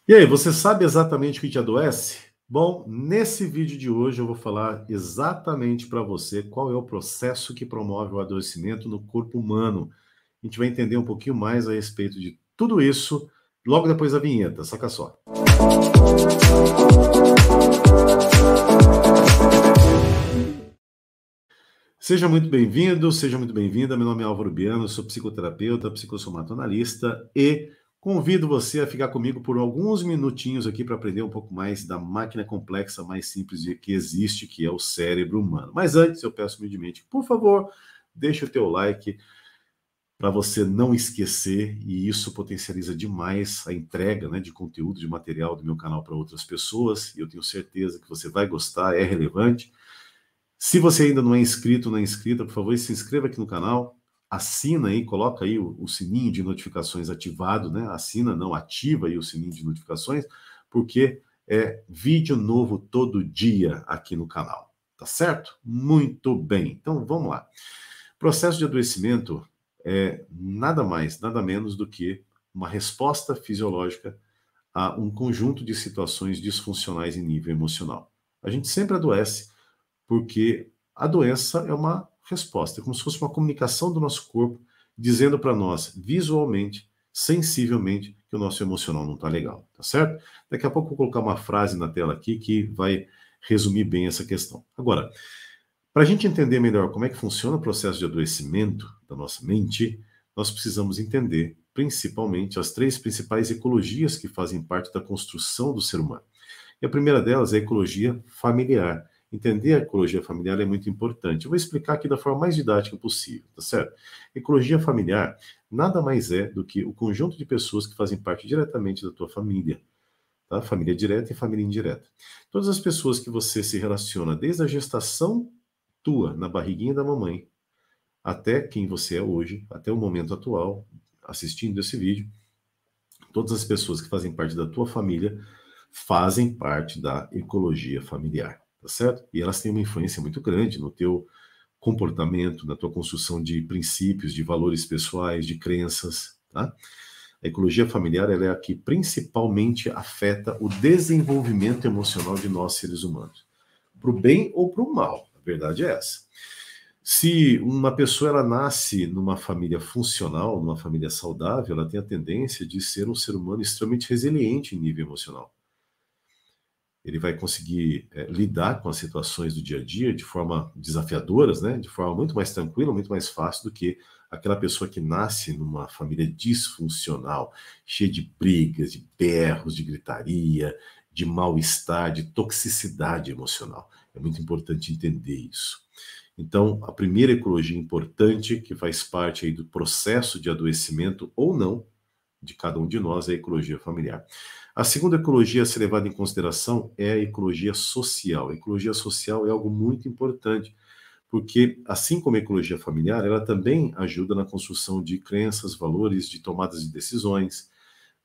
E aí, você sabe exatamente o que te adoece? Bom, nesse vídeo de hoje eu vou falar exatamente para você qual é o processo que promove o adoecimento no corpo humano. A gente vai entender um pouquinho mais a respeito de tudo isso logo depois da vinheta, saca só. Seja muito bem-vindo, seja muito bem-vinda. Meu nome é Álvaro Biano, sou psicoterapeuta, psicossomatonalista e convido você a ficar comigo por alguns minutinhos aqui para aprender um pouco mais da máquina complexa mais simples que existe, que é o cérebro humano. Mas antes, eu peço humildemente, por favor, deixe o teu like para você não esquecer, e isso potencializa demais a entrega, né, de conteúdo, de material do meu canal para outras pessoas, e eu tenho certeza que você vai gostar, é relevante. Se você ainda não é inscrito, não é inscrita, por favor, se inscreva aqui no canal, assina aí, coloca aí o sininho de notificações ativado, né? Assina, não, ativa aí o sininho de notificações, porque é vídeo novo todo dia aqui no canal, tá certo? Muito bem, então vamos lá. Processo de adoecimento é nada mais, nada menos do que uma resposta fisiológica a um conjunto de situações disfuncionais em nível emocional. A gente sempre adoece porque a doença é uma resposta, é como se fosse uma comunicação do nosso corpo dizendo para nós, visualmente, sensivelmente, que o nosso emocional não está legal, tá certo? Daqui a pouco eu vou colocar uma frase na tela aqui que vai resumir bem essa questão. Agora, para a gente entender melhor como é que funciona o processo de adoecimento da nossa mente, nós precisamos entender, principalmente, as três principais ecologias que fazem parte da construção do ser humano. E a primeira delas é a ecologia familiar. Entender a ecologia familiar é muito importante. Eu vou explicar aqui da forma mais didática possível, tá certo? Ecologia familiar nada mais é do que o conjunto de pessoas que fazem parte diretamente da tua família, tá? Família direta e família indireta. Todas as pessoas que você se relaciona desde a gestação tua, na barriguinha da mamãe, até quem você é hoje, até o momento atual, assistindo esse vídeo, todas as pessoas que fazem parte da tua família fazem parte da ecologia familiar, tá certo? E elas têm uma influência muito grande no teu comportamento, na tua construção de princípios, de valores pessoais, de crenças, tá? A ecologia familiar ela é a que principalmente afeta o desenvolvimento emocional de nós seres humanos, para o bem ou para o mal. A verdade é essa. Se uma pessoa ela nasce numa família funcional, numa família saudável, ela tem a tendência de ser um ser humano extremamente resiliente em nível emocional. Ele vai conseguir lidar com as situações do dia a dia de forma desafiadoras, né? De forma muito mais tranquila, muito mais fácil do que aquela pessoa que nasce numa família disfuncional, cheia de brigas, de berros, de gritaria, de mal-estar, de toxicidade emocional. É muito importante entender isso. Então, a primeira ecologia importante, que faz parte aí do processo de adoecimento ou não de cada um de nós, é a ecologia familiar. A segunda ecologia a ser levada em consideração é a ecologia social. A ecologia social é algo muito importante, porque, assim como a ecologia familiar, ela também ajuda na construção de crenças, valores, de tomadas de decisões,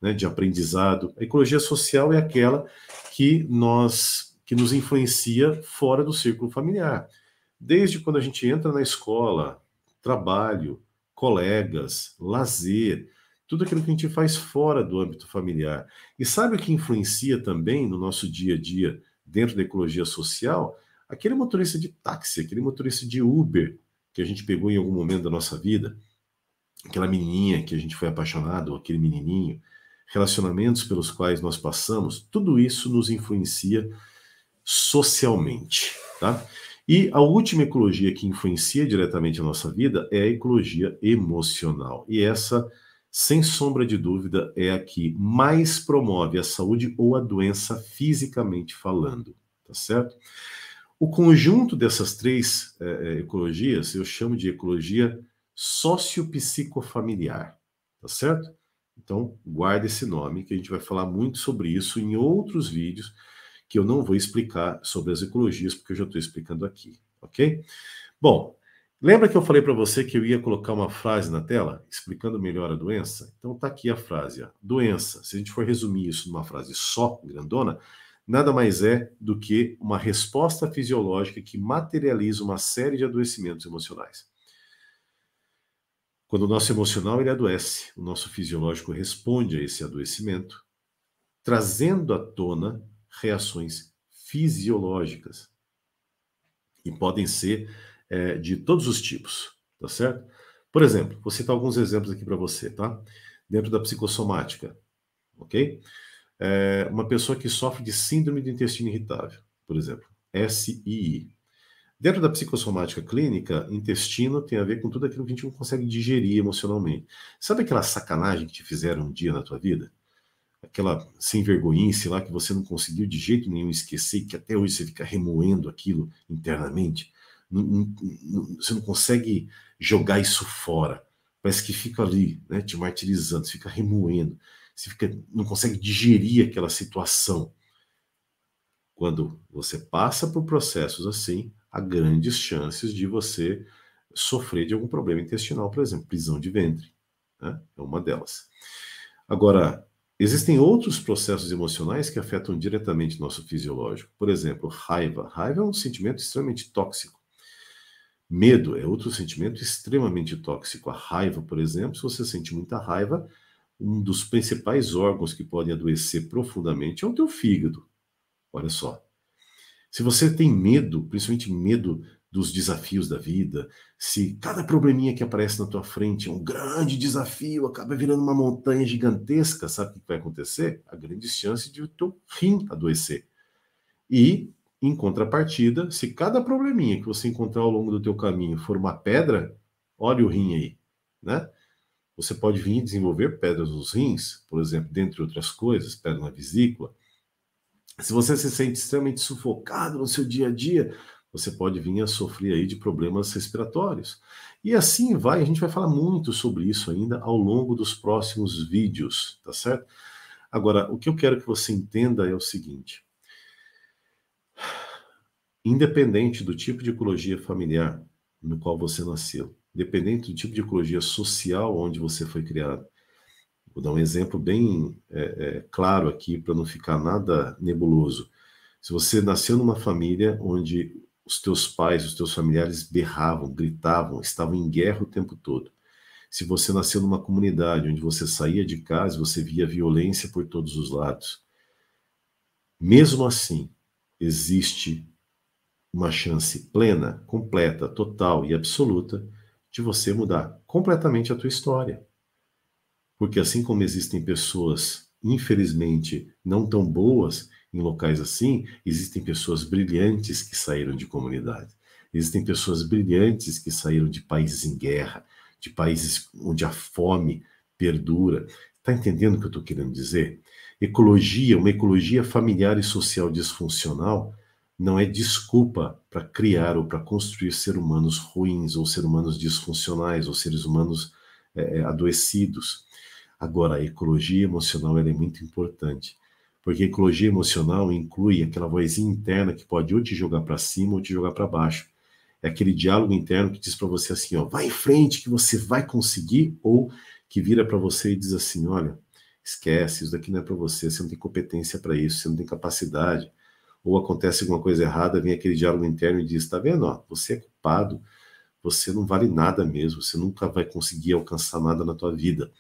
né, de aprendizado. A ecologia social é aquela que nos influencia fora do círculo familiar. Desde quando a gente entra na escola, trabalho, colegas, lazer, tudo aquilo que a gente faz fora do âmbito familiar. E sabe o que influencia também no nosso dia a dia, dentro da ecologia social? Aquele motorista de táxi, aquele motorista de Uber que a gente pegou em algum momento da nossa vida, aquela menininha que a gente foi apaixonado, aquele menininho, relacionamentos pelos quais nós passamos, tudo isso nos influencia socialmente, tá? E a última ecologia que influencia diretamente a nossa vida é a ecologia emocional. E essa, sem sombra de dúvida, é a que mais promove a saúde ou a doença fisicamente falando, tá certo? O conjunto dessas três ecologias eu chamo de ecologia sociopsicofamiliar, tá certo? Então, guarda esse nome, que a gente vai falar muito sobre isso em outros vídeos, que eu não vou explicar sobre as ecologias, porque eu já estou explicando aqui, ok? Bom, lembra que eu falei para você que eu ia colocar uma frase na tela, explicando melhor a doença? Então tá aqui a frase, ó. Doença, se a gente for resumir isso numa frase só, grandona, nada mais é do que uma resposta fisiológica que materializa uma série de adoecimentos emocionais. Quando o nosso emocional ele adoece, o nosso fisiológico responde a esse adoecimento, trazendo à tona reações fisiológicas. E podem ser de todos os tipos, tá certo? Por exemplo, vou citar alguns exemplos aqui para você, tá? Dentro da psicossomática, ok? Uma pessoa que sofre de síndrome do intestino irritável, por exemplo, SII. Dentro da psicossomática clínica, intestino tem a ver com tudo aquilo que a gente não consegue digerir emocionalmente. Sabe aquela sacanagem que te fizeram um dia na tua vida? Aquela sem vergonhice lá que você não conseguiu de jeito nenhum esquecer, que até hoje você fica remoendo aquilo internamente. Você não consegue jogar isso fora. Parece que fica ali, né, te martirizando, você fica remoendo, não consegue digerir aquela situação. Quando você passa por processos assim, há grandes chances de você sofrer de algum problema intestinal, por exemplo, prisão de ventre, né? É uma delas. Agora, existem outros processos emocionais que afetam diretamente nosso fisiológico. Por exemplo, raiva. Raiva é um sentimento extremamente tóxico. Medo é outro sentimento extremamente tóxico. A raiva, por exemplo, se você sente muita raiva, um dos principais órgãos que podem adoecer profundamente é o teu fígado. Olha só. Se você tem medo, principalmente medo dos desafios da vida, se cada probleminha que aparece na tua frente é um grande desafio, acaba virando uma montanha gigantesca, sabe o que vai acontecer? Há grandes chances de o teu rim adoecer. E, em contrapartida, se cada probleminha que você encontrar ao longo do teu caminho for uma pedra, olha o rim aí, né? Você pode vir desenvolver pedras nos rins, por exemplo, dentre outras coisas, pedra na vesícula. Se você se sente extremamente sufocado no seu dia a dia, você pode vir a sofrer aí de problemas respiratórios. E assim vai, a gente vai falar muito sobre isso ainda ao longo dos próximos vídeos, tá certo? Agora, o que eu quero que você entenda é o seguinte: independente do tipo de ecologia familiar no qual você nasceu, independente do tipo de ecologia social onde você foi criado, vou dar um exemplo bem claro aqui para não ficar nada nebuloso. Se você nasceu numa família onde os teus pais, os teus familiares berravam, gritavam, estavam em guerra o tempo todo. Se você nasceu numa comunidade onde você saía de casa e você via violência por todos os lados, mesmo assim, existe uma chance plena, completa, total e absoluta de você mudar completamente a tua história. Porque assim como existem pessoas, infelizmente, não tão boas em locais assim, existem pessoas brilhantes que saíram de comunidades. Existem pessoas brilhantes que saíram de países em guerra, de países onde a fome perdura. Está entendendo o que eu estou querendo dizer? Ecologia, uma ecologia familiar e social disfuncional, não é desculpa para criar ou para construir seres humanos ruins, ou seres humanos disfuncionais, ou seres humanos adoecidos. Agora, a ecologia emocional ela é muito importante, porque a ecologia emocional inclui aquela vozinha interna que pode ou te jogar para cima ou te jogar para baixo. É aquele diálogo interno que diz para você assim, ó, vai em frente que você vai conseguir, ou que vira para você e diz assim, olha, esquece, isso daqui não é para você, você não tem competência para isso, você não tem capacidade. Ou acontece alguma coisa errada, vem aquele diálogo interno e diz, tá vendo, ó, você é culpado, você não vale nada mesmo, você nunca vai conseguir alcançar nada na tua vida.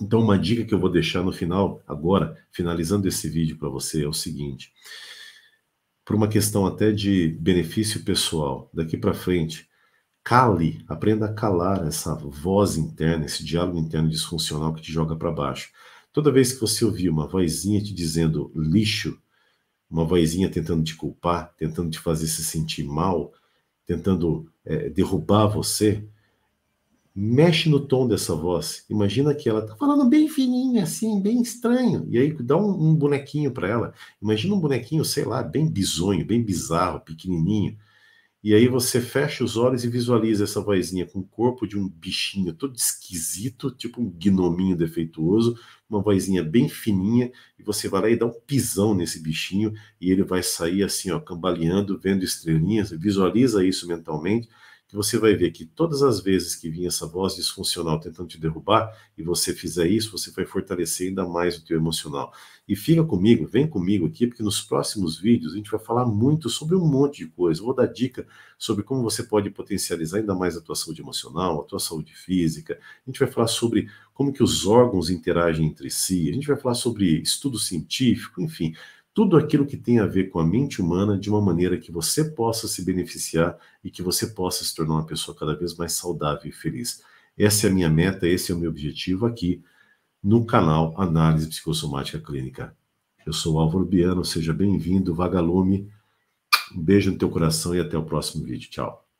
Então, uma dica que eu vou deixar no final, agora, finalizando esse vídeo para você, é o seguinte: por uma questão até de benefício pessoal, daqui para frente, cale, aprenda a calar essa voz interna, esse diálogo interno disfuncional que te joga para baixo. Toda vez que você ouvir uma vozinha te dizendo lixo, uma vozinha tentando te culpar, tentando te fazer se sentir mal, tentando derrubar você, mexe no tom dessa voz. Imagina que ela tá falando bem fininho, assim, bem estranho. E aí dá um bonequinho para ela. Imagina um bonequinho, sei lá, bem bizonho, bem bizarro, pequenininho. E aí você fecha os olhos e visualiza essa vozinha com o corpo de um bichinho todo esquisito, tipo um gnominho defeituoso, uma vozinha bem fininha, e você vai lá e dá um pisão nesse bichinho, e ele vai sair assim, ó, cambaleando, vendo estrelinhas. Visualiza isso mentalmente, que você vai ver que todas as vezes que vinha essa voz disfuncional tentando te derrubar, e você fizer isso, você vai fortalecer ainda mais o teu emocional. E fica comigo, vem comigo aqui, porque nos próximos vídeos a gente vai falar muito sobre um monte de coisa. Eu vou dar dica sobre como você pode potencializar ainda mais a tua saúde emocional, a tua saúde física. A gente vai falar sobre como que os órgãos interagem entre si. A gente vai falar sobre estudo científico, enfim, tudo aquilo que tem a ver com a mente humana de uma maneira que você possa se beneficiar e que você possa se tornar uma pessoa cada vez mais saudável e feliz. Essa é a minha meta, esse é o meu objetivo aqui no canal Análise Psicossomática Clínica. Eu sou Álvaro Biano, seja bem-vindo, vagalume, um beijo no teu coração e até o próximo vídeo. Tchau.